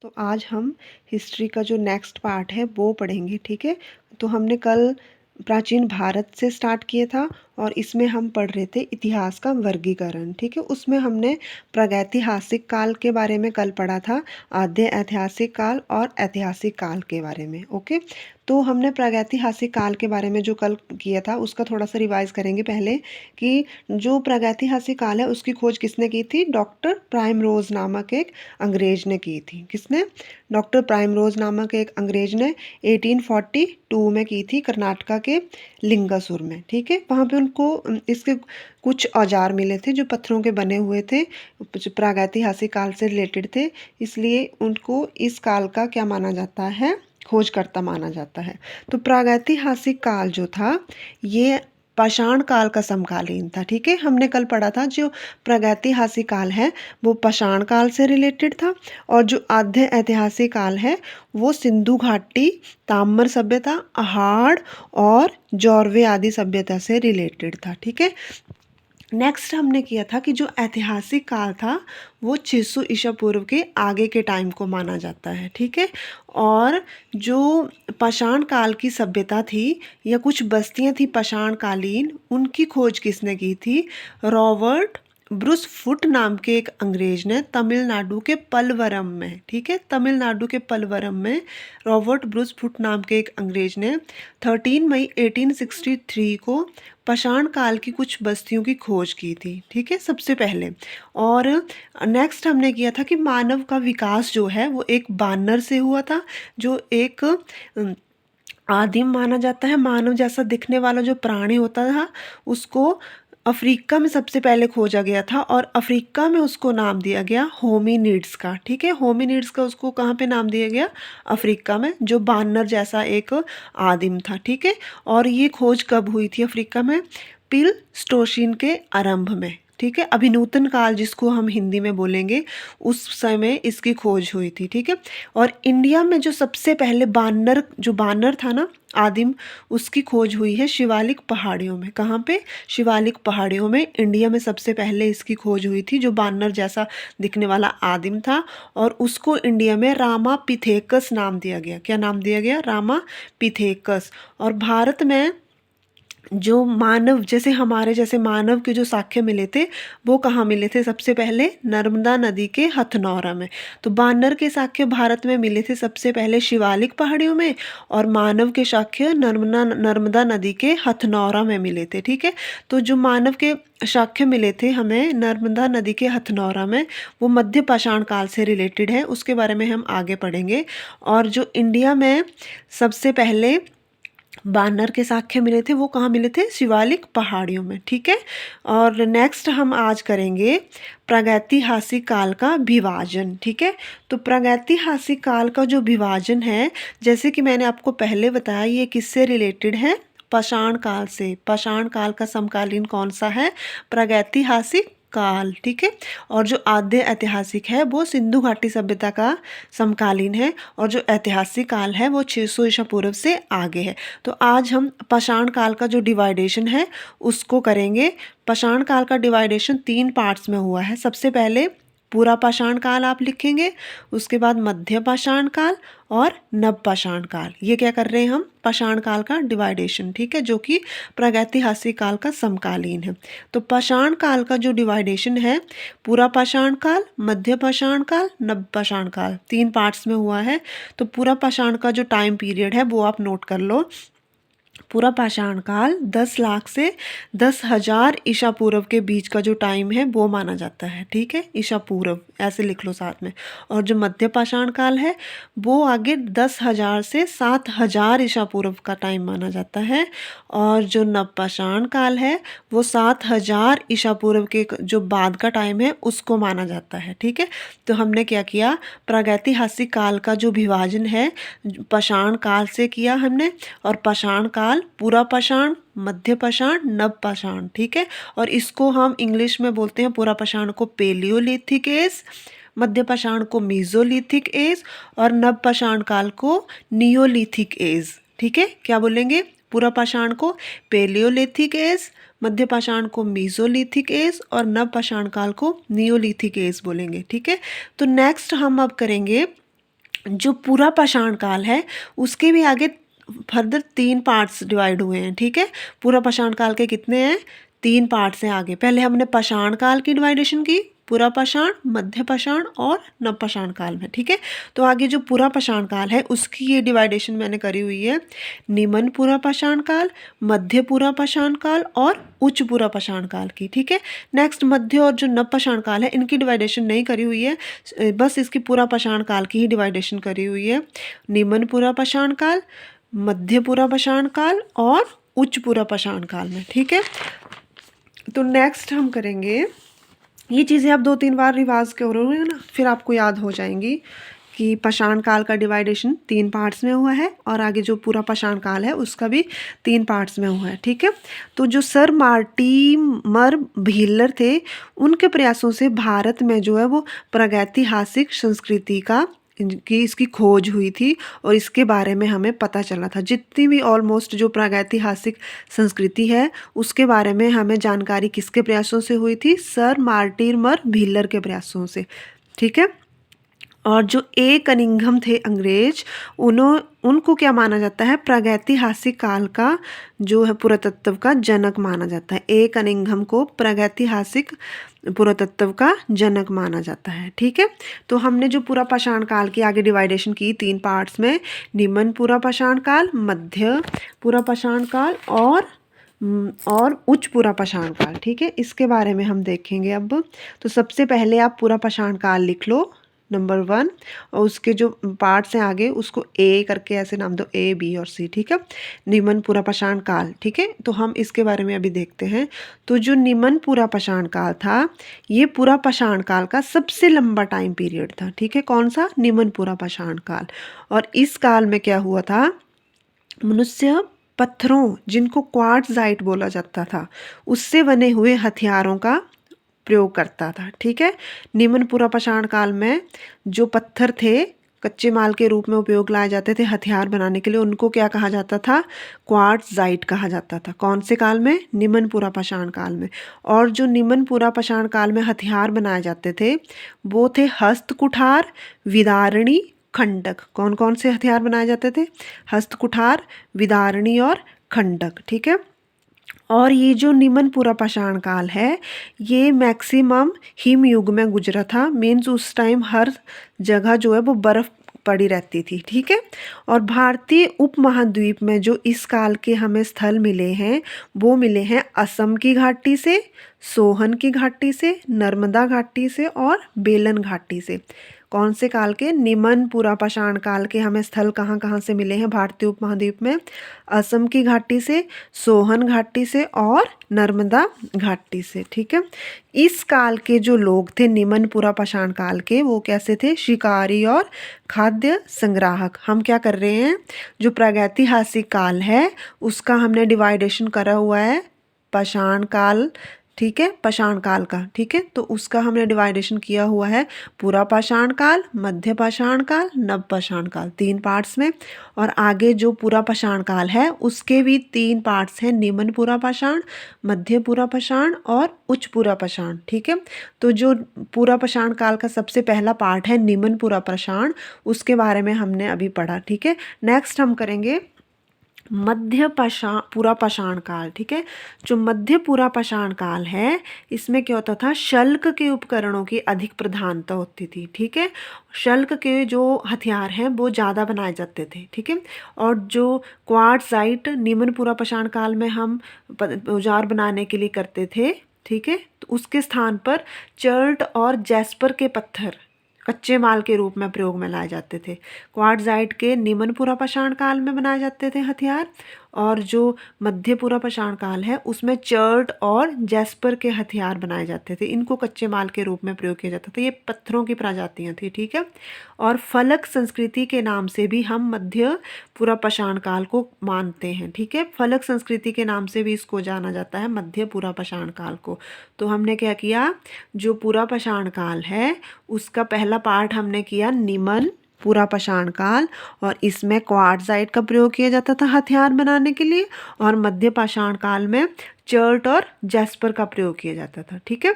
तो आज हम हिस्ट्री का जो नेक्स्ट पार्ट है वो पढ़ेंगे, ठीक है। तो हमने कल प्राचीन भारत से स्टार्ट किया था और इसमें हम पढ़ रहे थे इतिहास का वर्गीकरण, ठीक है। उसमें हमने प्रागैतिहासिक काल के बारे में कल पढ़ा था, आद्य ऐतिहासिक काल और ऐतिहासिक काल के बारे में, ओके। तो हमने प्रागैतिहासिक काल के बारे में जो कल किया था उसका थोड़ा सा रिवाइज करेंगे पहले, कि जो प्रागैतिहासिक काल है उसकी खोज किसने की थी? डॉक्टर प्राइमरोज नामक एक अंग्रेज ने की थी। किसने? डॉक्टर प्राइमरोज नामक एक अंग्रेज ने 1842 में की थी, कर्नाटका के लिंगासुर में, ठीक है। वहाँ पे उनको इसके कुछ औजार मिले थे जो पत्थरों के बने हुए थे, जो प्रागैतिहासिक काल से रिलेटेड थे, इसलिए उनको इस काल का क्या माना जाता है? खोजकर्ता माना जाता है। तो प्रागैतिहासिक काल जो था ये पाषाण काल का समकालीन था, ठीक है। हमने कल पढ़ा था जो प्रागैतिहासिक काल है वो पाषाण काल से रिलेटेड था, और जो आद्य ऐतिहासिक काल है वो सिंधु घाटी, ताम्र सभ्यता, पहाड़ और जौरवे आदि सभ्यता से रिलेटेड था, ठीक है। नेक्स्ट हमने किया था कि जो ऐतिहासिक काल था वो 600 ईसा पूर्व के आगे के टाइम को माना जाता है, ठीक है। और जो पाषाण काल की सभ्यता थी या कुछ बस्तियां थी पाषाण कालीन, उनकी खोज किसने की थी? रॉबर्ट ब्रूस फुट नाम के एक अंग्रेज ने तमिलनाडु के पलवरम में, ठीक है, तमिलनाडु के पलवरम में रॉबर्ट ब्रूस फुट नाम के एक अंग्रेज ने 13 मई 1863 को पाषाण काल की कुछ बस्तियों की खोज की थी, ठीक है, सबसे पहले। और नेक्स्ट हमने किया था कि मानव का विकास जो है वो एक बानर से हुआ था, जो एक आदिम माना जाता है, मानव जैसा दिखने वाला जो प्राणी होता था उसको अफ्रीका में सबसे पहले खोजा गया था, और अफ्रीका में उसको नाम दिया गया होमिनिड्स का, ठीक है। होमिनिड्स का उसको कहाँ पे नाम दिया गया? अफ्रीका में, जो बानर जैसा एक आदिम था, ठीक है। और ये खोज कब हुई थी अफ्रीका में? प्लीस्टोसीन के आरंभ में, ठीक है, अभिनूतन काल जिसको हम हिंदी में बोलेंगे, उस समय इसकी खोज हुई थी, ठीक है। और इंडिया में जो सबसे पहले बानर था ना आदिम, उसकी खोज हुई है शिवालिक पहाड़ियों में। कहाँ पे? शिवालिक पहाड़ियों में इंडिया में सबसे पहले इसकी खोज हुई थी, जो बानर जैसा दिखने वाला आदिम था, और उसको इंडिया में रामापिथेकस नाम दिया गया। क्या नाम दिया गया? रामापिथेकस। और भारत में जो मानव जैसे हमारे जैसे मानव के जो साक्ष्य मिले थे वो कहाँ मिले थे? सबसे पहले नर्मदा नदी के हथनौरा में। तो बानर के साक्ष्य भारत में मिले थे सबसे पहले शिवालिक पहाड़ियों में, और मानव के साक्ष्य नर्मदा नदी के हथनौरा में मिले थे, ठीक है। तो जो मानव के साक्ष्य मिले थे हमें नर्मदा नदी के हथनौरा में, वो मध्य पाषाण काल से रिलेटेड है, उसके बारे में हम आगे पढ़ेंगे। और जो इंडिया में सबसे पहले बानर के साक्ष्य मिले थे वो कहाँ मिले थे? शिवालिक पहाड़ियों में, ठीक है। और नेक्स्ट हम आज करेंगे प्रागैतिहासिक काल का विभाजन, ठीक है। तो प्रागैतिहासिक काल का जो विभाजन है, जैसे कि मैंने आपको पहले बताया, ये किससे रिलेटेड है? पाषाण काल से। पाषाण काल का समकालीन कौन सा है? प्रागैतिहासिक काल, ठीक है। और जो आद्य ऐतिहासिक है वो सिंधु घाटी सभ्यता का समकालीन है, और जो ऐतिहासिक काल है वो 600 ईसा पूर्व से आगे है। तो आज हम पाषाण काल का जो डिवाइडेशन है उसको करेंगे। पाषाण काल का डिवाइडेशन 3 पार्ट्स में हुआ है। सबसे पहले पूरा पाषाण काल आप लिखेंगे, उसके बाद मध्य पाषाण काल और नव पाषाण काल। ये क्या कर रहे हैं हम? पाषाण काल का डिवाइडेशन, ठीक है, जो कि प्रागैतिहासिक काल का समकालीन है। तो पाषाण काल का जो डिवाइडेशन है, पूरा पाषाण काल, मध्य पाषाण काल, नव पाषाण काल, 3 पार्ट्स में हुआ है। तो पूरा पाषाण का जो टाइम पीरियड है वो आप नोट कर लो। पूरा पाषाण काल 10 लाख से 10,000 ईसा पूर्व के बीच का जो टाइम है वो माना जाता है, ठीक है, ईसा पूर्व ऐसे लिख लो साथ में। और जो मध्य पाषाण काल है वो आगे 10,000 से 7,000 ईसा पूर्व का टाइम माना जाता है। और जो नव पाषाण काल है वो 7,000 ईसा पूर्व के जो बाद का टाइम है उसको माना जाता है, ठीक है। तो हमने क्या किया? प्रागैतिहासिक काल का जो विभाजन है पाषाण काल से किया हमने, और पाषाण काल, पूरा पाषाण, मध्य पाषाण, नव पाषाण, ठीक है। और इसको हम इंग्लिश में बोलते हैं पूरा पाषाण को पेलियोलिथिक एज, मध्य पाषाण को मीजोलिथिक एज, और नव पाषाण काल को नियोलिथिक एज, ठीक है। क्या बोलेंगे? पूरा पाषाण को पेलियोलिथिक एज, मध्य पाषाण को मीजोलिथिक एज, और नव पाषाण काल को नियोलिथिक एज बोलेंगे, ठीक है। तो नेक्स्ट हम अब करेंगे जो पूरा पाषाण काल है उसके भी आगे फर्दर 3 पार्ट्स डिवाइड हुए हैं, ठीक है। पूरा पाषाण काल के कितने हैं, 3 पार्ट्स हैं आगे। पहले हमने पाषाण काल की डिवाइडेशन की, पूरा पाषाण, मध्य पाषाण और नवपाषाण काल में, ठीक है। तो आगे जो पूरा पाषाण काल है उसकी ये डिवाइडेशन मैंने करी हुई है, निम्न पूरा पाषाण काल, मध्य पूरा पाषाण काल और उच्च पूरा पाषाण काल की, ठीक है। नेक्स्ट मध्य और जो नवपाषाण काल है इनकी डिवाइडेशन नहीं करी हुई है, बस इसकी पूरा पाषाण काल की ही डिवाइडेशन करी हुई है। निम्न पूरा पाषाण काल, मध्य पूरा पाषाण काल और उच्च पूरा पाषाण काल में, ठीक है। तो नेक्स्ट हम करेंगे, ये चीज़ें आप 2-3 बार रिवाज करोगे ना, फिर आपको याद हो जाएंगी कि पाषाण काल का डिवाइडेशन 3 पार्ट्स में हुआ है और आगे जो पूरा पाषाण काल है उसका भी 3 पार्ट्स में हुआ है, ठीक है। तो जो सर मार्टिमर व्हीलर थे उनके प्रयासों से भारत में जो है वो प्रागैतिहासिक संस्कृति का की इसकी खोज हुई थी और इसके बारे में हमें पता चला था। जितनी भी ऑलमोस्ट जो प्रागैतिहासिक संस्कृति है उसके बारे में हमें जानकारी किसके प्रयासों से हुई थी, सर मार्टिमर व्हीलर के प्रयासों से, ठीक है। और जो ए कनिंघम थे अंग्रेज, उनको क्या माना जाता है, प्रागैतिहासिक काल का जो है पुरातत्व का जनक माना जाता है। ए कनिंघम को प्रागैतिहासिक पुरातत्व का जनक माना जाता है, ठीक है। तो हमने जो पूरा पाषाण काल की आगे डिवाइडेशन की 3 पार्ट्स में, निम्न पूरा पाषाण काल, मध्य पूरा पाषाण काल और उच्च पूरा पाषाण काल, ठीक है। इसके बारे में हम देखेंगे अब। तो सबसे पहले आप पूरा पाषाण काल लिख लो नंबर 1 और उसके जो पार्ट्स हैं आगे उसको ए करके ऐसे नाम दो, ए बी और सी, ठीक है। निम्न पूरा पाषाण काल, ठीक है। तो हम इसके बारे में अभी देखते हैं। तो जो निम्न पूरा पाषाण काल था ये पूरा पाषाण काल का सबसे लंबा टाइम पीरियड था, ठीक है। कौन सा, निम्न पूरा पाषाण काल। और इस काल में क्या हुआ था, मनुष्य पत्थरों जिनको क्वार्ट्जाइट बोला जाता था उससे बने हुए हथियारों का प्रयोग करता था, ठीक है। निम्न पूरा पाषाण काल में जो पत्थर थे कच्चे माल के रूप में उपयोग लाए जाते थे हथियार बनाने के लिए, उनको क्या कहा जाता था, क्वार्ट्जाइट कहा जाता था। कौन से काल में, निम्न पूरा पाषाण काल में। और जो निम्न पूरा पाषाण काल में हथियार बनाए जाते थे वो थे हस्त कुठार, विदारणी, खंडक। कौन कौन से हथियार बनाए जाते थे, हस्त कुठार, विदारणी और खंडक, ठीक है। और ये जो निम्न पूरा पाषाण काल है ये मैक्सिमम हिम युग में गुजरा था, मीन्स उस टाइम हर जगह जो है वो बर्फ़ पड़ी रहती थी, ठीक है। और भारतीय उपमहाद्वीप में जो इस काल के हमें स्थल मिले हैं वो मिले हैं असम की घाटी से, सोहन की घाटी से, नर्मदा घाटी से और बेलन घाटी से। कौन से काल के, निम्न पूरा पाषाण काल के हमें स्थल कहाँ कहाँ से मिले हैं भारतीय उपमहाद्वीप में, असम की घाटी से, सोहन घाटी से और नर्मदा घाटी से, ठीक है। इस काल के जो लोग थे निम्न पूरा पाषाण काल के वो कैसे थे, शिकारी और खाद्य संग्राहक। हम क्या कर रहे हैं, जो प्रागैतिहासिक काल है उसका हमने डिवाइडेशन करा हुआ है पाषाण काल, ठीक है, पाषाण काल का, ठीक है। तो उसका हमने डिवाइडेशन किया हुआ है पूरा पाषाण काल, मध्य पाषाण काल, नव पाषाण काल, 3 पार्ट्स में। और आगे जो पूरा पाषाण काल है उसके भी 3 पार्ट्स हैं, निम्न पूरा पाषाण, मध्य पूरा पाषाण और उच्च पूरा पाषाण, ठीक है। तो जो पूरा पाषाण काल का सबसे पहला पार्ट है निम्न पूरा पाषाण, उसके बारे में हमने अभी पढ़ा, ठीक है। नेक्स्ट हम करेंगे मध्य पूरा पाषाण काल, ठीक है। जो मध्य पूरा पाषाण काल है इसमें क्या होता था, शल्क के उपकरणों की अधिक प्रधानता होती थी, ठीक है। शल्क के जो हथियार हैं वो ज़्यादा बनाए जाते थे, ठीक है। और जो क्वार्ट्जाइट निम्न पूरा पाषाण काल में हम औजार बनाने के लिए करते थे, ठीक है, तो उसके स्थान पर चर्ट और जैस्पर के पत्थर कच्चे माल के रूप में प्रयोग में लाए जाते थे। क्वार्ट्जाइट के निम्न पूरा पाषाण काल में बनाए जाते थे हथियार, और जो मध्य पूरा पाषाण काल है उसमें चर्ट और जैस्पर के हथियार बनाए जाते थे। इनको कच्चे माल के रूप में प्रयोग किया जाता था। ये पत्थरों की प्रजातियां थी, ठीक है। और फलक संस्कृति के नाम से भी हम मध्य पूरा पाषाण काल को मानते हैं, ठीक है। फलक संस्कृति के नाम से भी इसको जाना जाता है, मध्य पूरा पाषाण काल को। तो हमने क्या किया, जो पूरा पाषाण काल है उसका पहला पार्ट हमने किया निम्न पूरा पाषाण काल, और इसमें क्वार्ट्जाइट का प्रयोग किया जाता था हथियार बनाने के लिए, और मध्य पाषाण काल में चर्ट और जैस्पर का प्रयोग किया जाता था, ठीक है।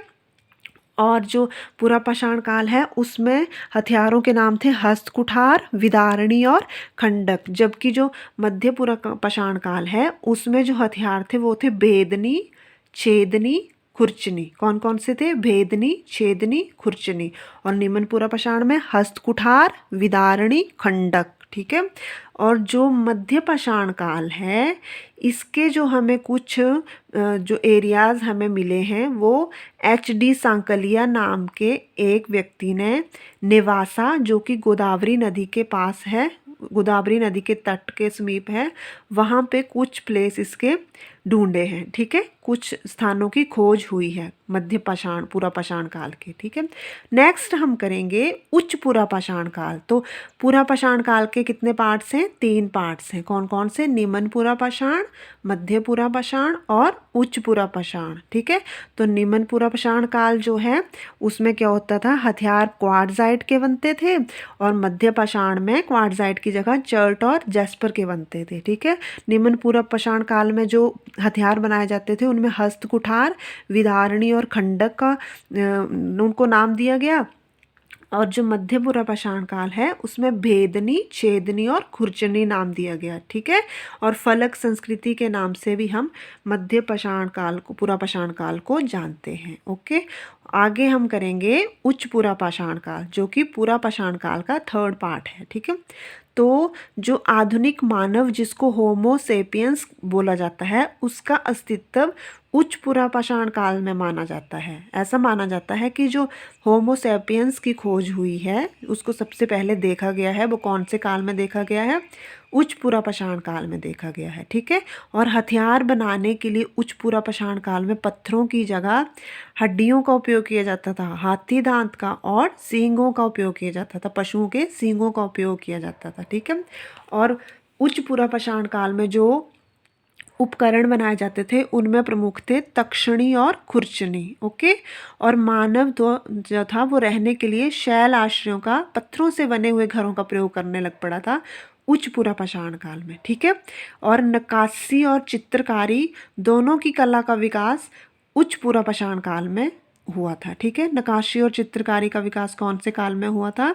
और जो पूरा पाषाण काल है उसमें हथियारों के नाम थे हस्त कुठार, विदारणी और खंडक। जबकि जो मध्य पूरा पाषाण काल है उसमें जो हथियार थे वो थे भेदनी, छेदनी, खुरचनी। कौन कौन से थे? भेदनी, छेदनी, खुरचनी। और निम्न पूरा पाषाण में हस्त कुठार, विदारणी, खंडक। ठीक है। और जो मध्य पाषाण काल है इसके जो हमें कुछ जो एरियाज हमें मिले हैं वो HD सांकलिया नाम के एक व्यक्ति ने नेवासा, जो कि गोदावरी नदी के पास है, गोदावरी नदी के तट के समीप है, वहाँ पे कुछ प्लेस इसके ढूंढे हैं। ठीक है, कुछ स्थानों की खोज हुई है मध्य पाषाण पूरा पाषाण काल के। ठीक है। नेक्स्ट हम करेंगे उच्च पूरा पाषाण काल। तो पूरा पाषाण काल के कितने पार्ट्स हैं? 3 पार्ट्स हैं। कौन कौन से? निम्न पूरा पाषाण, मध्य पूरा पाषाण और उच्च पूरा पाषाण। ठीक है। तो निम्न पूरा पाषाण काल जो है उसमें क्या होता था? हथियार क्वार्ट्जाइट के बनते थे और मध्य पाषाण में क्वार्ट्जाइट की जगह चर्ट और जैस्पर के बनते थे। ठीक है। निम्न पूरा पाषाण काल में जो हथियार बनाए जाते थे उनमें हस्त कुठार, विदारणी और खंडक का उनको नाम दिया गया। और जो मध्य पूरा पाषाण काल है उसमें भेदनी, छेदनी और खुरचनी नाम दिया गया। ठीक है। और फलक संस्कृति के नाम से भी हम मध्य पाषाण काल को, पूरा पाषाण काल को जानते हैं। ओके। आगे हम करेंगे उच्च पूरा पाषाण काल, जो कि पूरा पाषाण काल का 3rd पार्ट है। ठीक है। तो जो आधुनिक मानव जिसको होमो सेपियंस बोला जाता है उसका अस्तित्व उच्च पूरा पाषाण काल में माना जाता है। ऐसा माना जाता है कि जो होमो सेपियंस की खोज हुई है उसको सबसे पहले देखा गया है, वो कौन से काल में देखा गया है? उच्च पूरा पाषाण काल में देखा गया है। ठीक है। और हथियार बनाने के लिए उच्च पूरा पाषाण काल में पत्थरों की जगह हड्डियों का उपयोग किया जाता था, हाथी दांत का और सींगों का उपयोग किया जाता था, पशुओं के सींगों का उपयोग किया जाता था। ठीक है। और उच्च पूरा पाषाण काल में जो उपकरण बनाए जाते थे उनमें प्रमुख थे तक्षणी और खुरचनी। ओके। और मानव जो था वो रहने के लिए शैल आश्रयों का, पत्थरों से बने हुए घरों का प्रयोग करने लग पड़ा था उच्च पूरा पाषाण काल में। ठीक है। और नक्काशी और चित्रकारी दोनों की कला का विकास उच्च पूरा पाषाण काल में हुआ था। ठीक है। नक्काशी और चित्रकारी का विकास कौन से काल में हुआ था?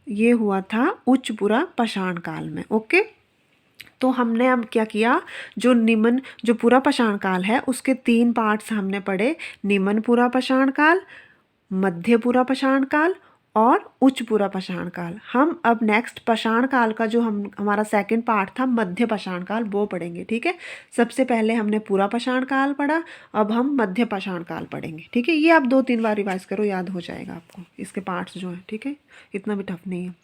ये हुआ था उच्च पूरा पाषाण काल में। ओके। तो हमने अब क्या किया? जो पूरा पाषाण काल है उसके 3 पार्ट्स हमने पढ़े, निम्न पूरा पाषाण काल, मध्य पूरा पाषाण काल और उच्च पूरा पाषाण काल। हम अब नेक्स्ट पाषाण काल का जो हमारा 2nd पार्ट था मध्य पाषाण काल वो पढ़ेंगे। ठीक है। सबसे पहले हमने पूरा पाषाण काल पढ़ा, अब हम मध्य पाषाण काल पढ़ेंगे। ठीक है। ये आप 2-3 बार रिवाइज करो, याद हो जाएगा आपको इसके पार्ट्स जो हैं। ठीक है। इतना भी टफ नहीं है।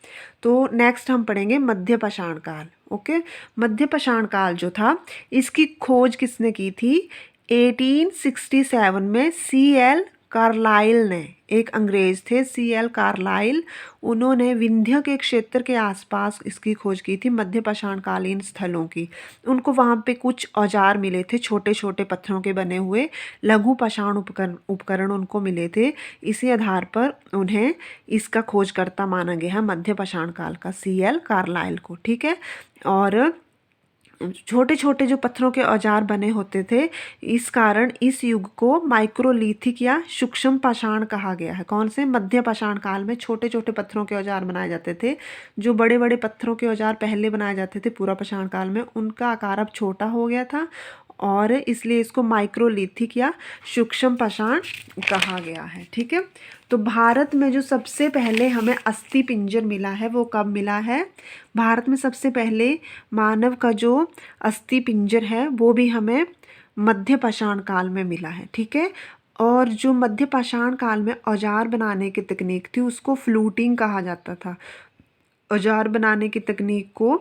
तो नेक्स्ट हम पढ़ेंगे मध्य पाषाण काल। ओके। मध्य पाषाण काल जो था इसकी खोज किसने की थी? 1867 में CL कार्लाइल ने, एक अंग्रेज थे CL कार्लाइल, उन्होंने विंध्य के क्षेत्र के आसपास इसकी खोज की थी, मध्य पाषाण कालीन स्थलों की। उनको वहाँ पे कुछ औजार मिले थे, छोटे छोटे पत्थरों के बने हुए लघु पाषाण उपकरण उनको मिले थे। इसी आधार पर उन्हें इसका खोजकर्ता माना गया है मध्य पाषाण काल का, CL कार्लाइल को। ठीक है। और छोटे छोटे जो पत्थरों के औजार बने होते थे इस कारण इस युग को माइक्रोलिथिक या सूक्ष्म पाषाण कहा गया है। कौन से? मध्य पाषाण काल में छोटे छोटे पत्थरों के औजार बनाए जाते थे। जो बड़े बड़े पत्थरों के औजार पहले बनाए जाते थे पूरा पाषाण काल में, उनका आकार अब छोटा हो गया था और इसलिए इसको माइक्रोलिथिक या सूक्ष्म पाषाण कहा गया है। ठीक है। तो भारत में जो सबसे पहले हमें अस्थि पिंजर मिला है वो कब मिला है? भारत में सबसे पहले मानव का जो अस्थि पिंजर है वो भी हमें मध्य पाषाण काल में मिला है। ठीक है। और जो मध्य पाषाण काल में औजार बनाने की तकनीक थी उसको फ्लूटिंग कहा जाता था। औजार बनाने की तकनीक को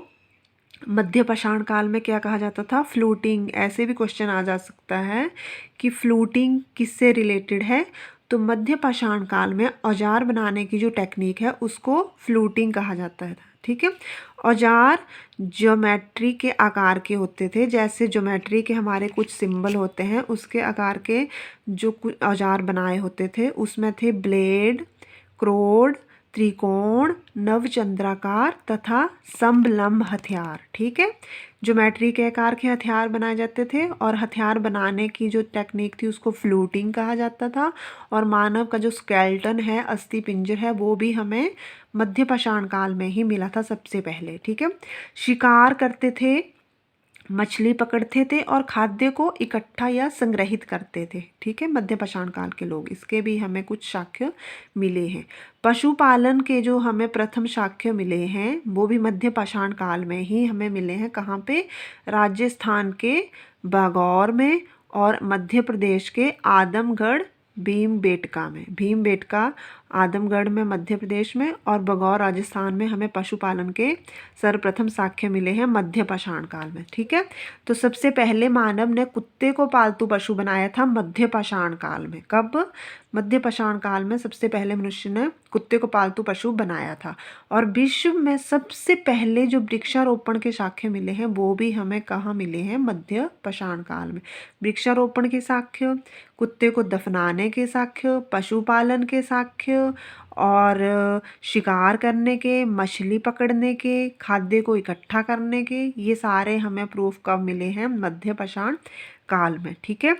मध्य पाषाण काल में क्या कहा जाता था? फ्लूटिंग। ऐसे भी क्वेश्चन आ जा सकता है कि फ्लूटिंग किससे रिलेटेड है? तो मध्य पाषाण काल में औजार बनाने की जो टेक्निक है उसको फ्लूटिंग कहा जाता है। ठीक है। औजार ज्योमेट्री के आकार के होते थे, जैसे ज्योमेट्री के हमारे कुछ सिंबल होते हैं उसके आकार के जो कुछ औजार बनाए होते थे उसमें थे ब्लेड, क्रोड, त्रिकोण, नवचंद्राकार तथा समलंब हथियार। ठीक है, ज्योमेट्री के आकार के हथियार बनाए जाते थे और हथियार बनाने की जो टेक्निक थी उसको फ्लूटिंग कहा जाता था। और मानव का जो स्केल्टन है, अस्थि पिंजर है, वो भी हमें मध्य पाषाण काल में ही मिला था सबसे पहले। ठीक है, शिकार करते थे, मछली पकड़ते थे और खाद्य को इकट्ठा या संग्रहित करते थे। ठीक है, मध्य पाषाण काल के लोग, इसके भी हमें कुछ साक्ष्य मिले हैं। पशुपालन के जो हमें प्रथम साक्ष्य मिले हैं वो भी मध्य पाषाण काल में ही हमें मिले हैं। कहाँ पे? राजस्थान के बागौर में और मध्य प्रदेश के आदमगढ़ भीमबेटका में। भीमबेटका आदमगढ़ में मध्य प्रदेश में और बगौर राजस्थान में हमें पशुपालन के सर्वप्रथम साक्ष्य मिले हैं मध्य पाषाण काल में। ठीक है, तो सबसे पहले मानव ने कुत्ते को पालतू पशु बनाया था मध्य पाषाण काल में। कब? मध्य पाषाण काल में सबसे पहले मनुष्य ने कुत्ते को पालतू पशु बनाया था। और विश्व में सबसे पहले जो वृक्षारोपण के साक्ष्य मिले हैं वो भी हमें कहाँ मिले हैं? मध्य पाषाण काल में। वृक्षारोपण के साक्ष्य, कुत्ते को दफनाने के साक्ष्य, पशुपालन के साक्ष्य और शिकार करने के, मछली पकड़ने के, खाद्य को इकट्ठा करने के, ये सारे हमें प्रूफ कब मिले हैं? मध्य पाषाण काल में। ठीक है,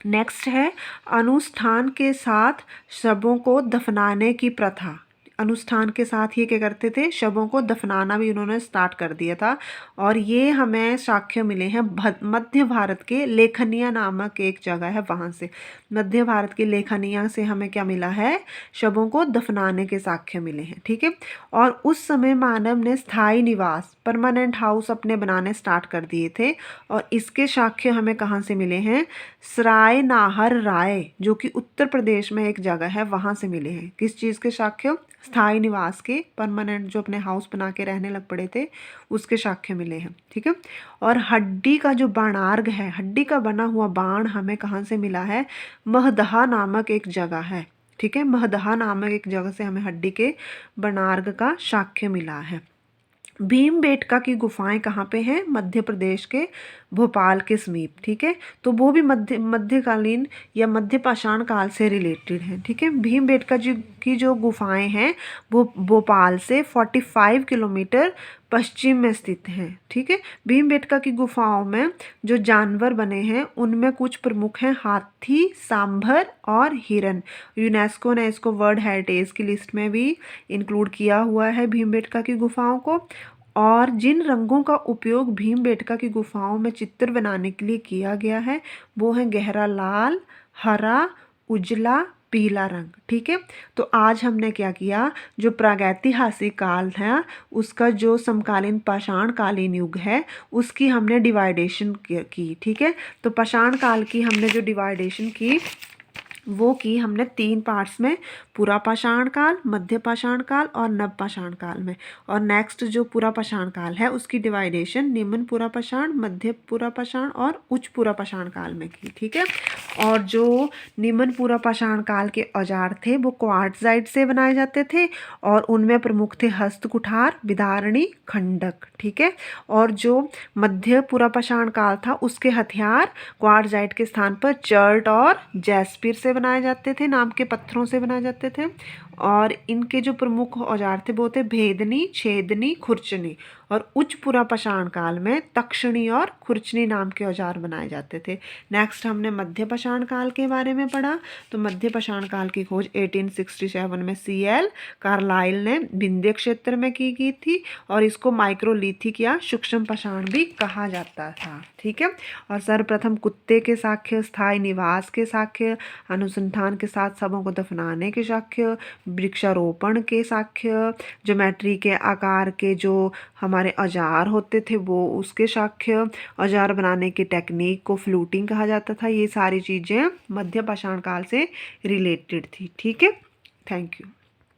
नेक्स्ट है अनुष्ठान के साथ शवों को दफनाने की प्रथा। अनुष्ठान के साथ ये क्या करते थे? शवों को दफनाना भी उन्होंने स्टार्ट कर दिया था। और ये हमें साक्ष्य मिले हैं मध्य भारत के लेखनिया नामक एक जगह है, वहाँ से। मध्य भारत के लेखनिया से हमें क्या मिला है? शवों को दफनाने के साक्ष्य मिले हैं। ठीक है, और उस समय मानव ने स्थायी निवास, परमानेंट हाउस अपने बनाने स्टार्ट कर दिए थे। और इसके साक्ष्य हमें कहाँ से मिले हैं? सराय नाहर राय, जो कि उत्तर प्रदेश में एक जगह है, वहाँ से मिले हैं। किस चीज़ के साक्ष्य? स्थायी निवास के, परमानेंट जो अपने हाउस बना के रहने लग पड़े थे, उसके साक्ष्य मिले हैं। ठीक है, और हड्डी का जो बाणार्घ है, हड्डी का बना हुआ बाण हमें कहाँ से मिला है? महदहा नामक एक जगह है। ठीक है, महदहा नामक एक जगह से हमें हड्डी के बाणार्घ का साक्ष्य मिला है। भीमबेटका की गुफाएं कहाँ पे हैं? मध्य प्रदेश के भोपाल के समीप। ठीक है, तो वो भी मध्यकालीन या मध्य पाषाण काल से रिलेटेड हैं। ठीक है, भीमबेटका जी की जो गुफाएं हैं वो भोपाल से 45 किलोमीटर पश्चिम में स्थित हैं। ठीक है, भीमबेटका की गुफाओं में जो जानवर बने हैं उनमें कुछ प्रमुख हैं हाथी, सांभर और हिरन। यूनेस्को ने इसको वर्ल्ड हेरिटेज की लिस्ट में भी इंक्लूड किया हुआ है भीमबेटका की गुफाओं को। और जिन रंगों का उपयोग भीमबेटका की गुफाओं में चित्र बनाने के लिए किया गया है वो है गहरा लाल, हरा, उजला, पीला रंग। ठीक है, तो आज हमने क्या किया? जो प्रागैतिहासिक काल है उसका जो समकालीन पाषाण कालीन युग है उसकी हमने डिवाइडेशन की। ठीक है, तो पाषाण काल की हमने जो डिवाइडेशन की वो की हमने 3 पार्ट्स में, पूरा पाषाण काल, मध्य पाषाण काल और नव पाषाण काल में। और नेक्स्ट जो पूरा पाषाण काल है उसकी डिवाइडेशन निम्न पूरा पाषाण, मध्य पूरा पाषाण और उच्च पूरा पाषाण काल में की। ठीक है, और जो निम्न पूरा पाषाण काल के औजार थे वो क्वार्ट्जाइट से बनाए जाते थे और उनमें प्रमुख थे हस्त कुठार, विदारणी, खंडक। ठीक है, और जो मध्य पूरा पाषाण काल था उसके हथियार क्वार्ट्जाइट के स्थान पर चर्ट और जैस्पिर से बनाए जाते थे, नाम के पत्थरों से बनाए जाते थे। और इनके जो प्रमुख औजार थे वो थे भेदनी, छेदनी, खुरचनी। और उच्च पूरा पाषाण काल में तक्षणी और खुरचनी नाम के औजार बनाए जाते थे। नेक्स्ट हमने मध्य पाषाण काल के बारे में पढ़ा। तो मध्य पाषाण काल की खोज 1867 में CL कार्लाइल ने विंध्य क्षेत्र में की गई थी और इसको माइक्रोलिथिक या सूक्ष्म पाषाण भी कहा जाता था। ठीक है, और सर्वप्रथम कुत्ते के साक्ष्य, स्थायी निवास के साक्ष्य, अनुसंधान के साथ शवों को दफनाने के साक्ष्य, वृक्षारोपण के साक्ष्य, ज्योमेट्री के आकार के जो हमारे औजार होते थे वो उसके साक्ष्य, औजार बनाने की टेक्निक को फ्लूटिंग कहा जाता था, ये सारी चीज़ें मध्य पाषाण काल से रिलेटेड थी। ठीक है, थैंक यू।